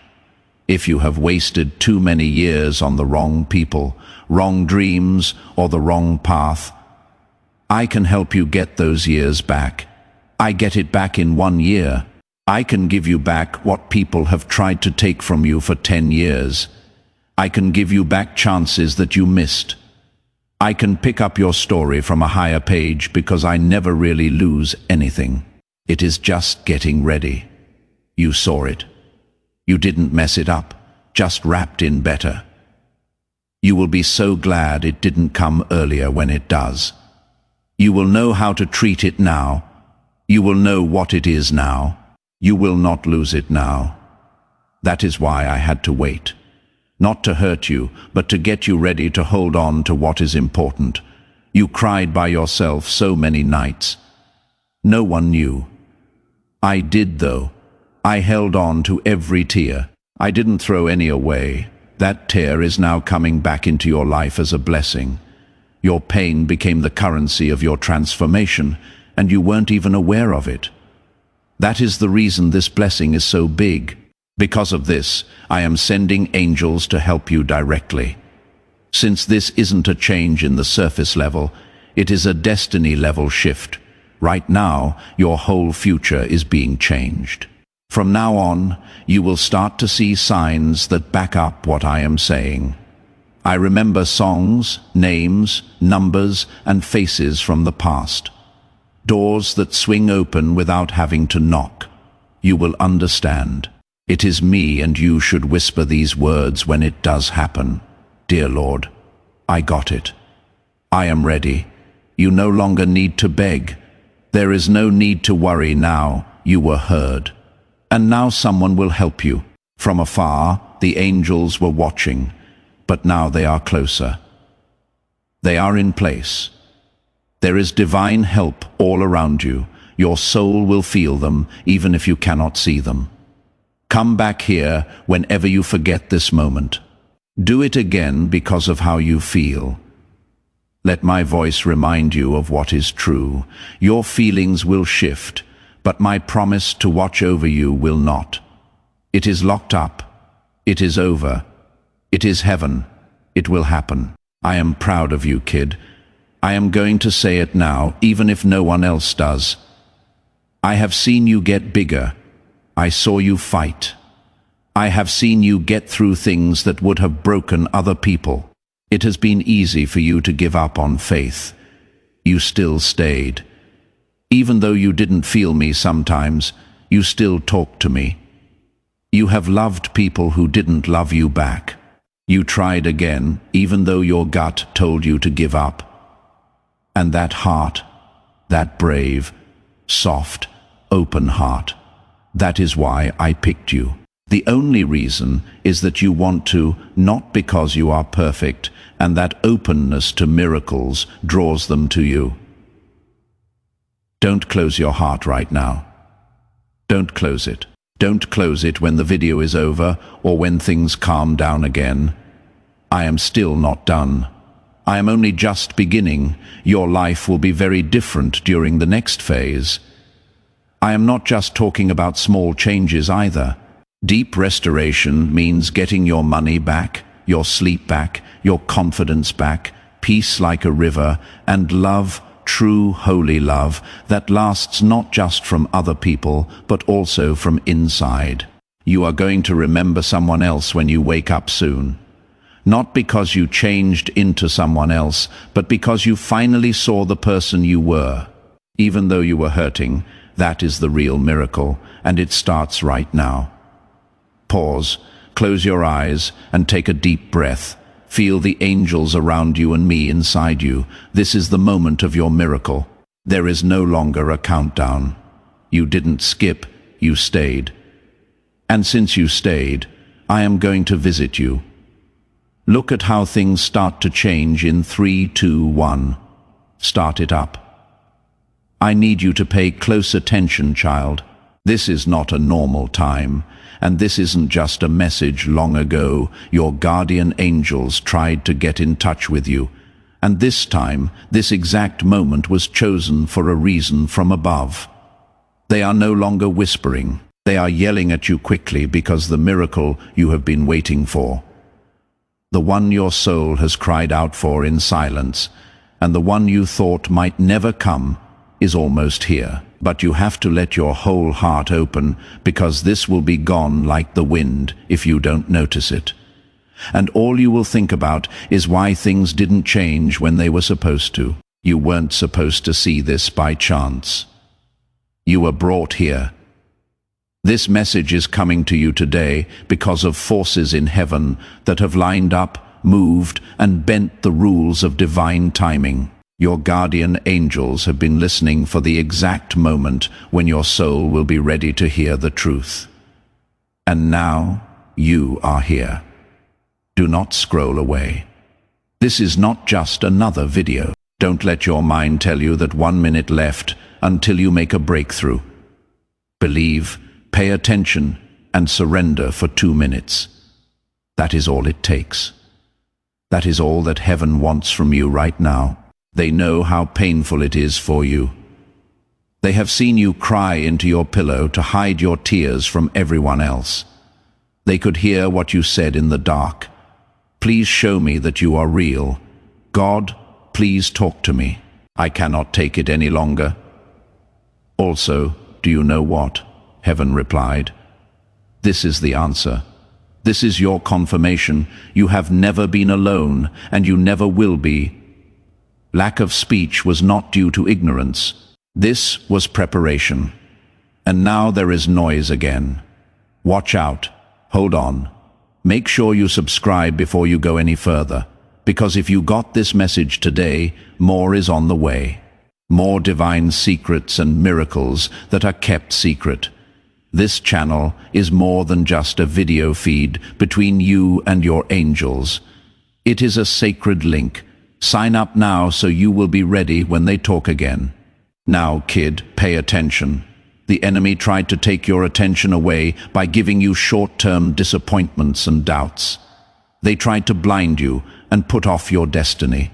If you have wasted too many years on the wrong people, wrong dreams, or the wrong path, I can help you get those years back. I get it back in 1 year. I can give you back what people have tried to take from you for 10 years. I can give you back chances that you missed. I can pick up your story from a higher page because I never really lose anything. It is just getting ready. You saw it. You didn't mess it up, just wrapped in better. You will be so glad it didn't come earlier when it does. You will know how to treat it now. You will know what it is now. You will not lose it now. That is why I had to wait. Not to hurt you, but to get you ready to hold on to what is important. You cried by yourself so many nights. No one knew. I did, though. I held on to every tear. I didn't throw any away. That tear is now coming back into your life as a blessing. Your pain became the currency of your transformation, and you weren't even aware of it. That is the reason this blessing is so big. Because of this, I am sending angels to help you directly. Since this isn't a change in the surface level, it is a destiny level shift. Right now, your whole future is being changed. From now on, you will start to see signs that back up what I am saying. I remember songs, names, numbers, and faces from the past. Doors that swing open without having to knock. You will understand. It is me, and you should whisper these words when it does happen. Dear Lord, I got it. I am ready. You no longer need to beg. There is no need to worry now. You were heard. And now someone will help you. From afar, the angels were watching, but now they are closer. They are in place. There is divine help all around you. Your soul will feel them, even if you cannot see them. Come back here whenever you forget this moment. Do it again because of how you feel. Let my voice remind you of what is true. Your feelings will shift, but my promise to watch over you will not. It is locked up. It is over. It is heaven. It will happen. I am proud of you, kid. I am going to say it now, even if no one else does. I have seen you get bigger. I saw you fight. I have seen you get through things that would have broken other people. It has been easy for you to give up on faith. You still stayed. Even though you didn't feel me sometimes, you still talked to me. You have loved people who didn't love you back. You tried again, even though your gut told you to give up. And that heart, that brave, soft, open heart, that is why I picked you. The only reason is that you want to, not because you are perfect, and that openness to miracles draws them to you. Don't close your heart right now. Don't close it. Don't close it when the video is over or when things calm down again. I am still not done. I am only just beginning. Your life will be very different during the next phase. I am not just talking about small changes either. Deep restoration means getting your money back, your sleep back, your confidence back, peace like a river, and love, true holy love, that lasts not just from other people, but also from inside. You are going to remember someone else when you wake up soon. Not because you changed into someone else, but because you finally saw the person you were. Even though you were hurting, that is the real miracle, and it starts right now. Pause, close your eyes, and take a deep breath. Feel the angels around you and me inside you. This is the moment of your miracle. There is no longer a countdown. You didn't skip, you stayed. And since you stayed, I am going to visit you. Look at how things start to change in 3, 2, 1. Start it up. I need you to pay close attention, child. This is not a normal time, and this isn't just a message long ago. Your guardian angels tried to get in touch with you, and this time, this exact moment was chosen for a reason from above. They are no longer whispering. They are yelling at you quickly because the miracle you have been waiting for, the one your soul has cried out for in silence, and the one you thought might never come, is almost here. But you have to let your whole heart open, because this will be gone like the wind if you don't notice it. And all you will think about is why things didn't change when they were supposed to. You weren't supposed to see this by chance. You were brought here. This message is coming to you today because of forces in heaven that have lined up, moved, and bent the rules of divine timing. Your guardian angels have been listening for the exact moment when your soul will be ready to hear the truth. And now, you are here. Do not scroll away. This is not just another video. Don't let your mind tell you that 1 minute left until you make a breakthrough. Believe, pay attention, and surrender for 2 minutes. That is all it takes. That is all that heaven wants from you right now. They know how painful it is for you. They have seen you cry into your pillow to hide your tears from everyone else. They could hear what you said in the dark. Please show me that you are real. God, please talk to me. I cannot take it any longer. Also, do you know what? Heaven replied. This is the answer. This is your confirmation. You have never been alone, and you never will be. Lack of speech was not due to ignorance. This was preparation. And now there is noise again. Watch out. Hold on. Make sure you subscribe before you go any further, because if you got this message today, more is on the way. More divine secrets and miracles that are kept secret. This channel is more than just a video feed between you and your angels. It is a sacred link. Sign up now so you will be ready when they talk again. Now, kid, pay attention. The enemy tried to take your attention away by giving you short-term disappointments and doubts. They tried to blind you and put off your destiny.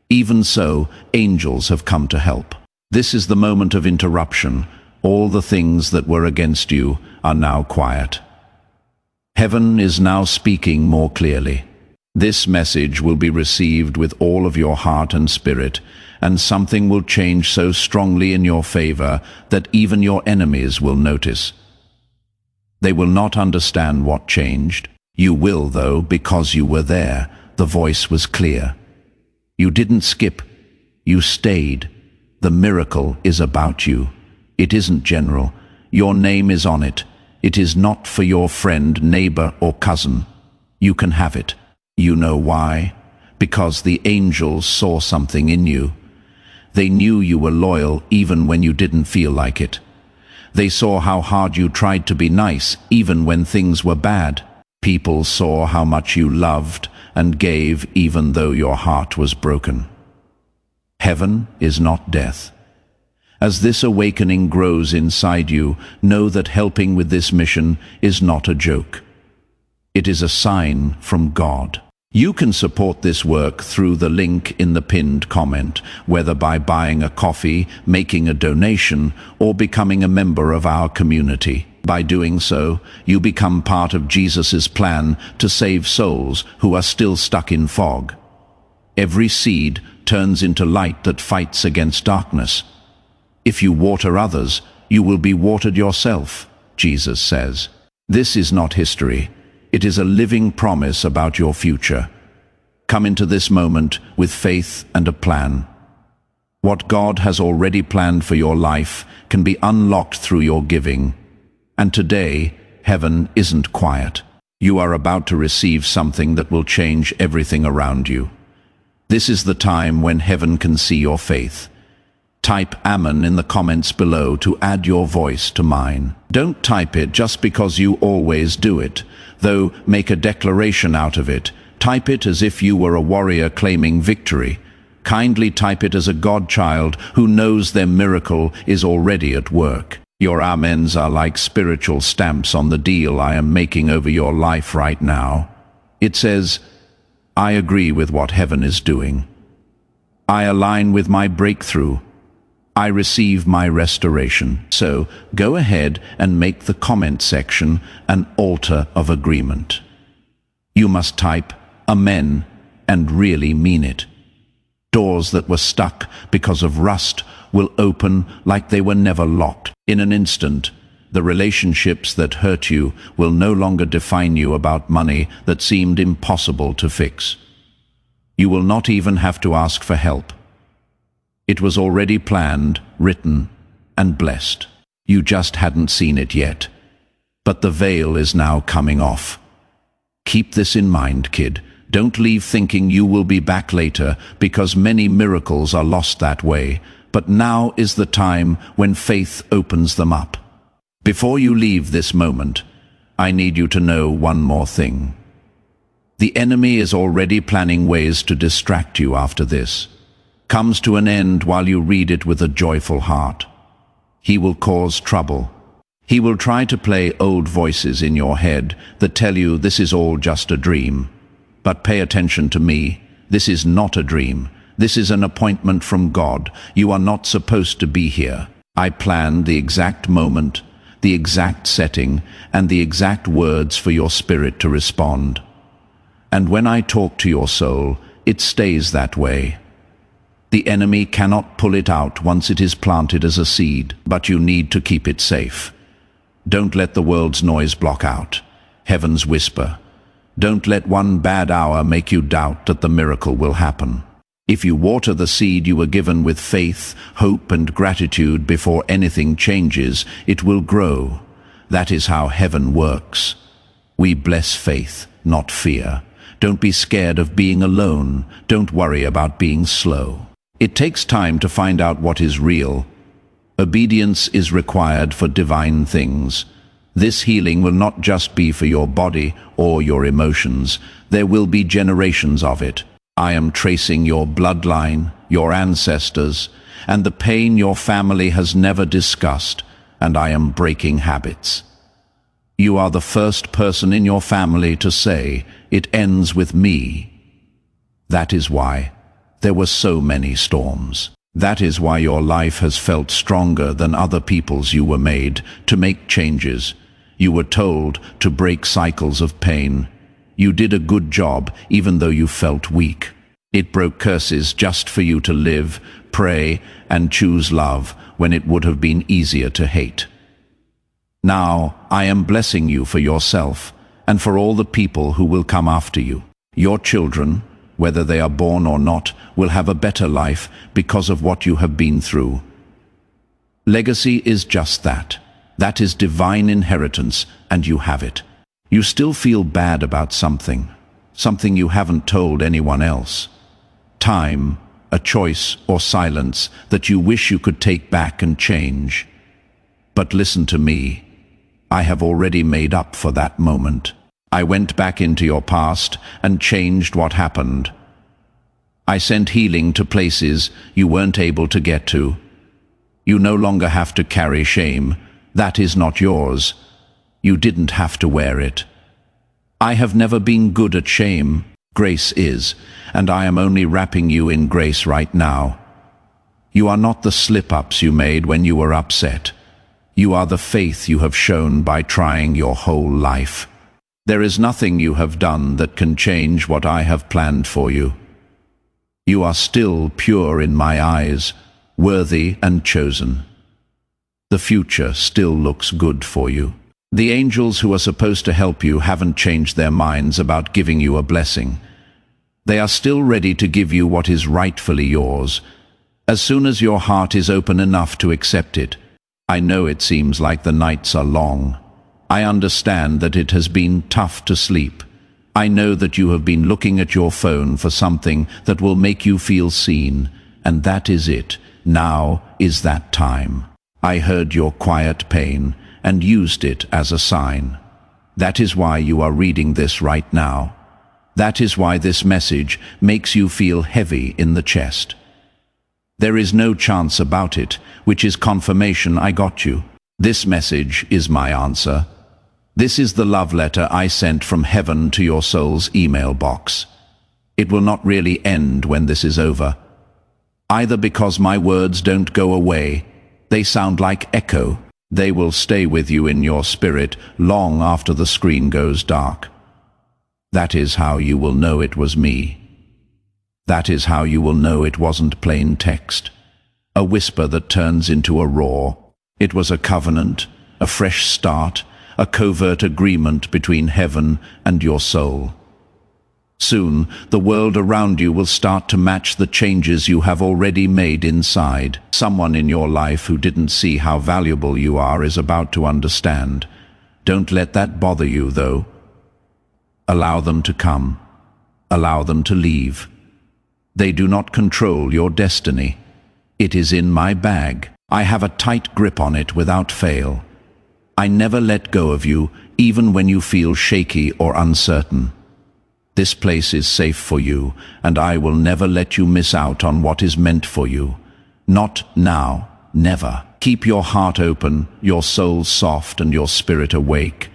Even so, angels have come to help. This is the moment of interruption. All the things that were against you are now quiet. Heaven is now speaking more clearly. This message will be received with all of your heart and spirit, and something will change so strongly in your favor that even your enemies will notice. They will not understand what changed. You will, though, because you were there. The voice was clear. You didn't skip. You stayed. The miracle is about you. It isn't general. Your name is on it. It is not for your friend, neighbor, or cousin. You can have it. You know why? Because the angels saw something in you. They knew you were loyal even when you didn't feel like it. They saw how hard you tried to be nice even when things were bad. People saw how much you loved and gave even though your heart was broken. Heaven is not death. As this awakening grows inside you, know that helping with this mission is not a joke. It is a sign from God. You can support this work through the link in the pinned comment, whether by buying a coffee, making a donation, or becoming a member of our community. By doing so, you become part of Jesus' plan to save souls who are still stuck in fog. Every seed turns into light that fights against darkness. If you water others, you will be watered yourself, Jesus says. This is not history. It is a living promise about your future. Come into this moment with faith and a plan. What God has already planned for your life can be unlocked through your giving. And today, heaven isn't quiet. You are about to receive something that will change everything around you. This is the time when heaven can see your faith. Type Amen in the comments below to add your voice to mine. Don't type it just because you always do it, though make a declaration out of it. Type it as if you were a warrior claiming victory. Kindly type it as a God-child who knows their miracle is already at work. Your amens are like spiritual stamps on the deal I am making over your life right now. It says, I agree with what heaven is doing. I align with my breakthrough. I receive my restoration. So go ahead and make the comment section an altar of agreement. You must type Amen and really mean it. Doors that were stuck because of rust will open like they were never locked. In an instant, the relationships that hurt you will no longer define you about money that seemed impossible to fix. You will not even have to ask for help. It was already planned, written, and blessed. You just hadn't seen it yet. But the veil is now coming off. Keep this in mind, kid. Don't leave thinking you will be back later, because many miracles are lost that way. But now is the time when faith opens them up. Before you leave this moment, I need you to know one more thing. The enemy is already planning ways to distract you after this. Comes to an end while you read it with a joyful heart. He will cause trouble. He will try to play old voices in your head that tell you this is all just a dream. But pay attention to me. This is not a dream. This is an appointment from God. You are not supposed to be here. I planned the exact moment, the exact setting, and the exact words for your spirit to respond. And when I talk to your soul, it stays that way. The enemy cannot pull it out once it is planted as a seed, but you need to keep it safe. Don't let the world's noise block out heaven's whisper. Don't let one bad hour make you doubt that the miracle will happen. If you water the seed you were given with faith, hope, and gratitude before anything changes, it will grow. That is how heaven works. We bless faith, not fear. Don't be scared of being alone. Don't worry about being slow. It takes time to find out what is real. Obedience is required for divine things. This healing will not just be for your body or your emotions. There will be generations of it. I am tracing your bloodline, your ancestors, and the pain your family has never discussed, and I am breaking habits. You are the first person in your family to say, "It ends with me." That is why there were so many storms. That is why your life has felt stronger than other people's. You were made to make changes. You were told to break cycles of pain. You did a good job, even though you felt weak. It broke curses just for you to live, pray, and choose love when it would have been easier to hate. Now, I am blessing you for yourself and for all the people who will come after you. Your children, whether they are born or not, will have a better life because of what you have been through. Legacy is just that. That is divine inheritance, and you have it. You still feel bad about something you haven't told anyone else. Time, a choice or silence that you wish you could take back and change. But listen to me. I have already made up for that moment. I went back into your past and changed what happened. I sent healing to places you weren't able to get to. You no longer have to carry shame. That is not yours. You didn't have to wear it. I have never been good at shame. Grace is, and I am only wrapping you in grace right now. You are not the slip-ups you made when you were upset. You are the faith you have shown by trying your whole life. There is nothing you have done that can change what I have planned for you. You are still pure in my eyes, worthy and chosen. The future still looks good for you. The angels who are supposed to help you haven't changed their minds about giving you a blessing. They are still ready to give you what is rightfully yours, as soon as your heart is open enough to accept it. I know it seems like the nights are long. I understand that it has been tough to sleep. I know that you have been looking at your phone for something that will make you feel seen, and that is it. Now is that time. I heard your quiet pain and used it as a sign. That is why you are reading this right now. That is why this message makes you feel heavy in the chest. There is no chance about it, which is confirmation I got you. This message is my answer. This is the love letter I sent from heaven to your soul's email box. It will not really end when this is over. Either because my words don't go away, they sound like echo. They will stay with you in your spirit long after the screen goes dark. That is how you will know it was me. That is how you will know it wasn't plain text, a whisper that turns into a roar. It was a covenant, a fresh start, a covert agreement between heaven and your soul. Soon, the world around you will start to match the changes you have already made inside. Someone in your life who didn't see how valuable you are is about to understand. Don't let that bother you, though. Allow them to come. Allow them to leave. They do not control your destiny. It is in my bag. I have a tight grip on it without fail. I never let go of you, even when you feel shaky or uncertain. This place is safe for you, and I will never let you miss out on what is meant for you. Not now, never. Keep your heart open, your soul soft, and your spirit awake,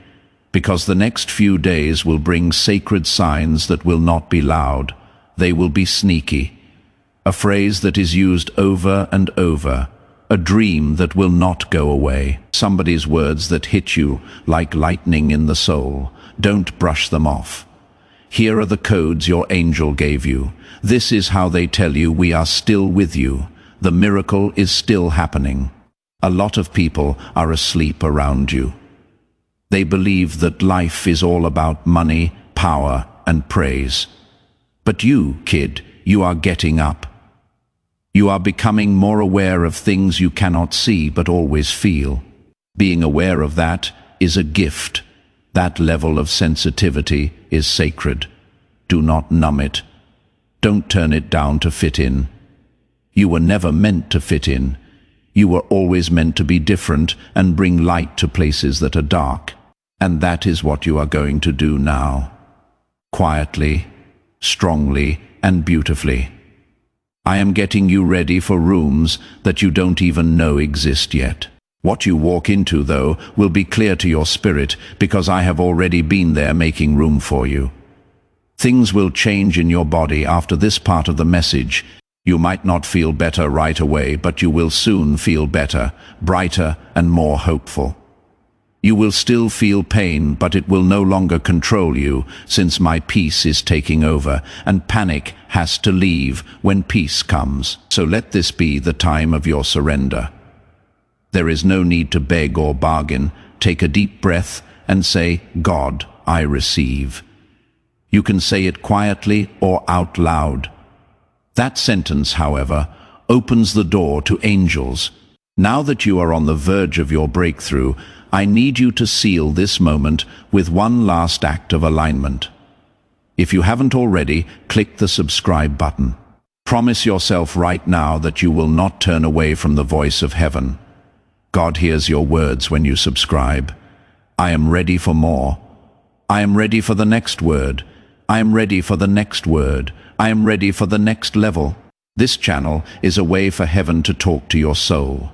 because the next few days will bring sacred signs that will not be loud. They will be sneaky. A phrase that is used over and over. A dream that will not go away. Somebody's words that hit you like lightning in the soul. Don't brush them off. Here are the codes your angel gave you. This is how they tell you we are still with you. The miracle is still happening. A lot of people are asleep around you. They believe that life is all about money, power, and praise. But you, kid, you are getting up. You are becoming more aware of things you cannot see but always feel. Being aware of that is a gift. That level of sensitivity is sacred. Do not numb it. Don't turn it down to fit in. You were never meant to fit in. You were always meant to be different and bring light to places that are dark. And that is what you are going to do now. Quietly, strongly, and beautifully. I am getting you ready for rooms that you don't even know exist yet. What you walk into, though, will be clear to your spirit, because I have already been there making room for you. Things will change in your body after this part of the message. You might not feel better right away, but you will soon feel better, brighter, and more hopeful. You will still feel pain, but it will no longer control you, since my peace is taking over, and panic has to leave when peace comes. So let this be the time of your surrender. There is no need to beg or bargain. Take a deep breath and say, God, I receive. You can say it quietly or out loud. That sentence, however, opens the door to angels. Now that you are on the verge of your breakthrough, I need you to seal this moment with one last act of alignment. If you haven't already, click the subscribe button. Promise yourself right now that you will not turn away from the voice of heaven. God hears your words when you subscribe. I am ready for more. I am ready for the next word. I am ready for the next word. I am ready for the next level. This channel is a way for heaven to talk to your soul.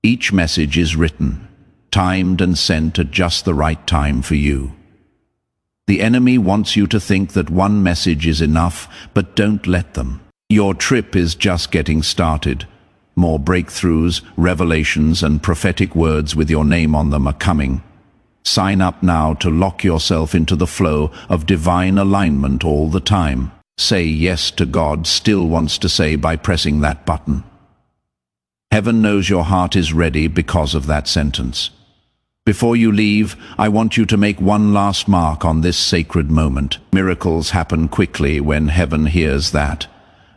Each message is written, timed and sent at just the right time for you. The enemy wants you to think that one message is enough, but don't let them. Your trip is just getting started. More breakthroughs, revelations, and prophetic words with your name on them are coming. Sign up now to lock yourself into the flow of divine alignment all the time. Say yes to God still wants to say by pressing that button. Heaven knows your heart is ready because of that sentence. Before you leave, I want you to make one last mark on this sacred moment. Miracles happen quickly when heaven hears that.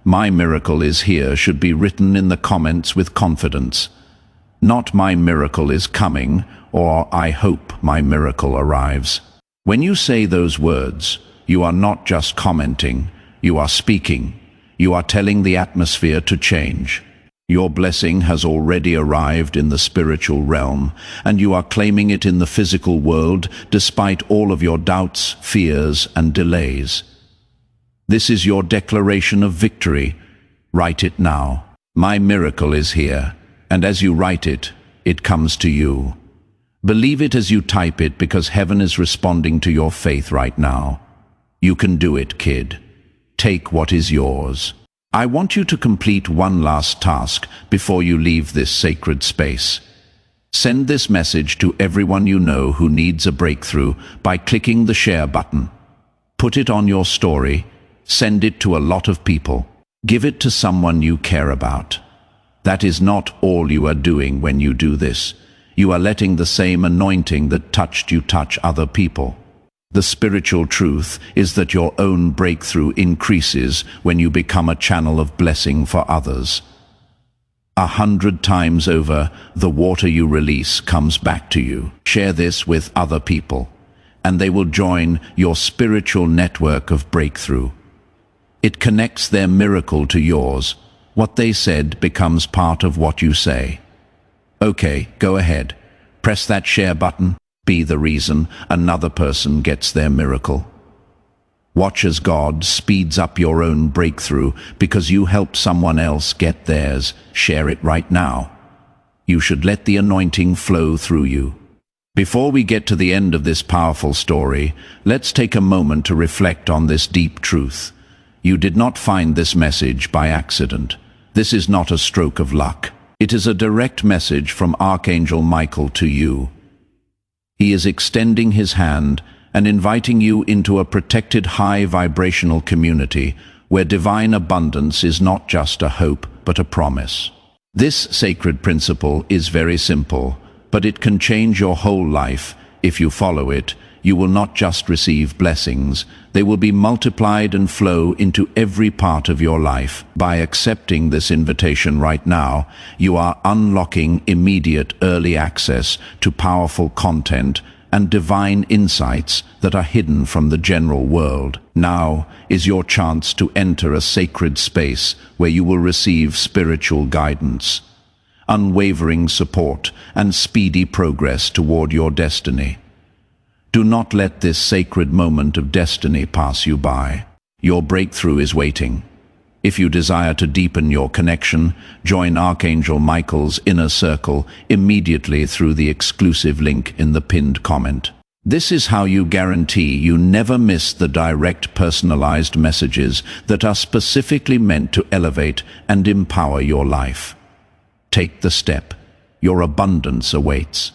My miracle is here should be written in the comments with confidence. Not my miracle is coming, or I hope my miracle arrives. When you say those words, you are not just commenting, you are speaking. You are telling the atmosphere to change. Your blessing has already arrived in the spiritual realm, and you are claiming it in the physical world despite all of your doubts, fears, and delays. This is your declaration of victory. Write it now. My miracle is here, and as you write it, it comes to you. Believe it as you type it because heaven is responding to your faith right now. You can do it, kid. Take what is yours. I want you to complete one last task before you leave this sacred space. Send this message to everyone you know who needs a breakthrough by clicking the share button. Put it on your story. Send it to a lot of people. Give it to someone you care about. That is not all you are doing when you do this. You are letting the same anointing that touched you touch other people. The spiritual truth is that your own breakthrough increases when you become a channel of blessing for others. 100 times over, the water you release comes back to you. Share this with other people, and they will join your spiritual network of breakthrough. It connects their miracle to yours. What they said becomes part of what you say. Okay, go ahead. Press that share button. Be the reason another person gets their miracle. Watch as God speeds up your own breakthrough because you helped someone else get theirs. Share it right now. You should let the anointing flow through you. Before we get to the end of this powerful story, let's take a moment to reflect on this deep truth. You did not find this message by accident. This is not a stroke of luck. It is a direct message from Archangel Michael to you. He is extending his hand and inviting you into a protected high vibrational community where divine abundance is not just a hope but a promise. This sacred principle is very simple, but it can change your whole life. If you follow it, you will not just receive blessings, they will be multiplied and flow into every part of your life. By accepting this invitation right now, you are unlocking immediate early access to powerful content and divine insights that are hidden from the general world. Now is your chance to enter a sacred space where you will receive spiritual guidance, unwavering support, and speedy progress toward your destiny. Do not let this sacred moment of destiny pass you by. Your breakthrough is waiting. If you desire to deepen your connection, join Archangel Michael's inner circle immediately through the exclusive link in the pinned comment. This is how you guarantee you never miss the direct personalized messages that are specifically meant to elevate and empower your life. Take the step. Your abundance awaits.